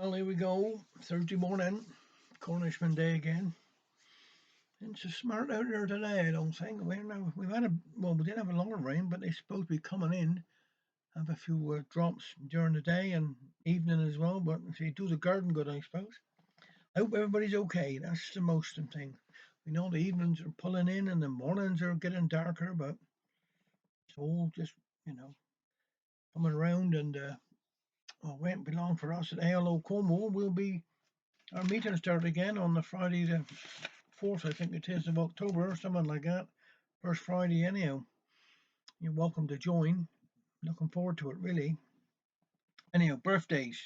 Well, here we go. Thursday morning, Cornishman Day again. It's a smart out there today, I don't think. We've had we did have a lot of rain, but they're supposed to be coming in. Have a few drops during the day and evening as well, but if you do the garden good, I suppose. I hope everybody's okay. That's the most important thing. We know the evenings are pulling in and the mornings are getting darker, but it's all just, you know, coming around and well, it won't be long for us at ALO Como. Our meeting started again on the Friday the 4th, I think it is, of October, or something like that. First Friday, anyhow. You're welcome to join. Looking forward to it, really. Anyhow, birthdays.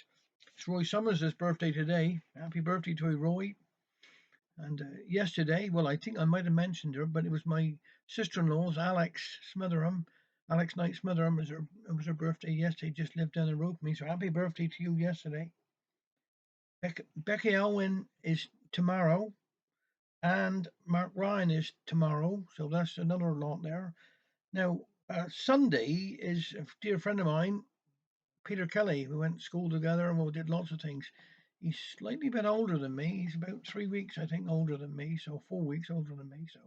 It's Roy Summers' birthday today. Happy birthday to you, Roy. And yesterday, well, I think I might have mentioned her, but it was my sister-in-law's, Alex Smitheram. Alex Knight Smitheram it was her birthday yesterday. Just lived down the road from me, so happy birthday to you yesterday. Becky Owen is tomorrow, and Mark Ryan is tomorrow, so that's another lot there. Now, Sunday is a dear friend of mine, Peter Kelly. We went to school together and we did lots of things. He's slightly bit older than me. He's about 3 weeks, I think, older than me, so 4 weeks older than me. So,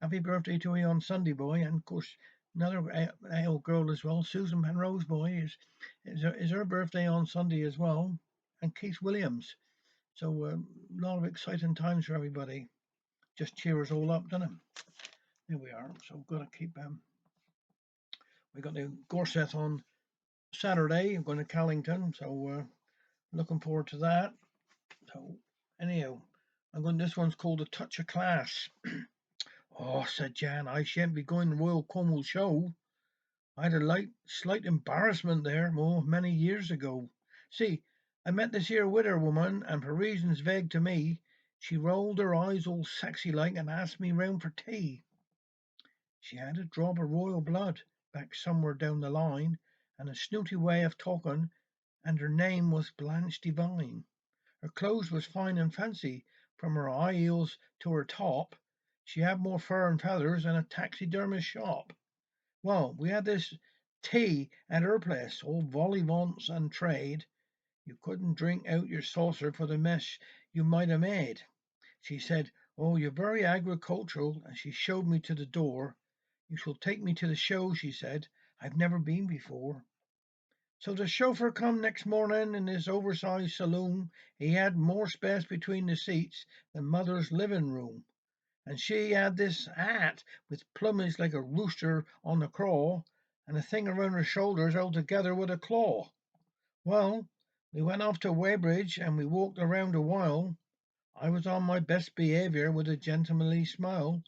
happy birthday to you on Sunday, boy. And of course, another old girl as well, Susan Penrose, boy, is her birthday on Sunday as well, and Keith Williams. So, a lot of exciting times for everybody. Just cheer us all up, doesn't it? Here we are. So we've got to keep. We got the Gorseth on Saturday. I'm going to Callington, so looking forward to that. So anyhow, I'm going. This one's called A Touch of Class. Oh, said Jan, I shan't be going to Royal Como show. I had a slight embarrassment there, many years ago. See, I met this here widder woman, and for reasons vague to me, she rolled her eyes all sexy like and asked me round for tea. She had a drop of royal blood back somewhere down the line, and a snooty way of talking, and her name was Blanche Devine. Her clothes was fine and fancy, from her high heels to her top. She had more fur and feathers than a taxidermist shop. Well, we had this tea at her place, all vol au and trade. You couldn't drink out your saucer for the mess you might have made. She said, "Oh, you're very agricultural," and she showed me to the door. "You shall take me to the show," she said. "I've never been before." So the chauffeur come next morning in his oversized saloon. He had more space between the seats than mother's living room. And she had this hat with plumage like a rooster on the craw, and a thing around her shoulders held together with a claw. Well, we went off to Weybridge and we walked around a while. I was on my best behaviour with a gentlemanly smile.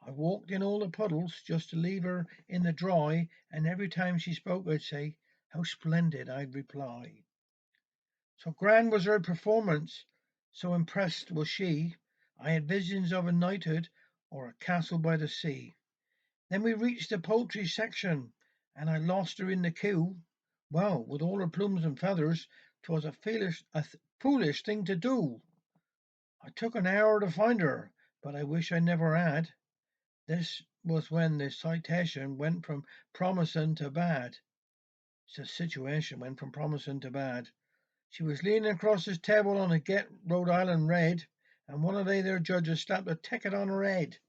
I walked in all the puddles just to leave her in the dry, and every time she spoke I'd say, "How splendid," I'd reply. So grand was her performance, so impressed was she, I had visions of a knighthood or a castle by the sea. Then we reached the poultry section, and I lost her in the queue. Well, with all her plumes and feathers, 'twas foolish thing to do. I took an hour to find her, but I wish I never had. This was when the situation went from promising to bad. The situation went from promising to bad. She was leaning across his table on a Get Rhode Island Red, and one of they there judges slapped a ticket on her head.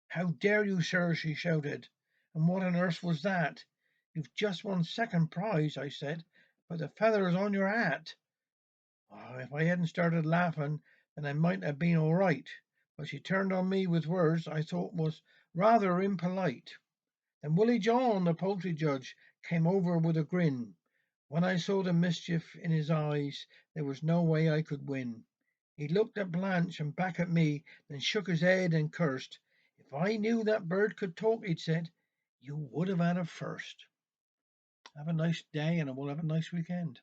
"How dare you, sir?" she shouted. "And what on earth was that?" "You've just won second prize," I said, "but the feather's on your hat." Oh, if I hadn't started laughing, then I might have been all right. But she turned on me with words I thought was rather impolite. Then Willie John, the poultry judge, came over with a grin. When I saw the mischief in his eyes, there was no way I could win. He looked at Blanche and back at me, then shook his head and cursed. "If I knew that bird could talk," he'd said, "you would have had a first." Have a nice day and we'll have a nice weekend.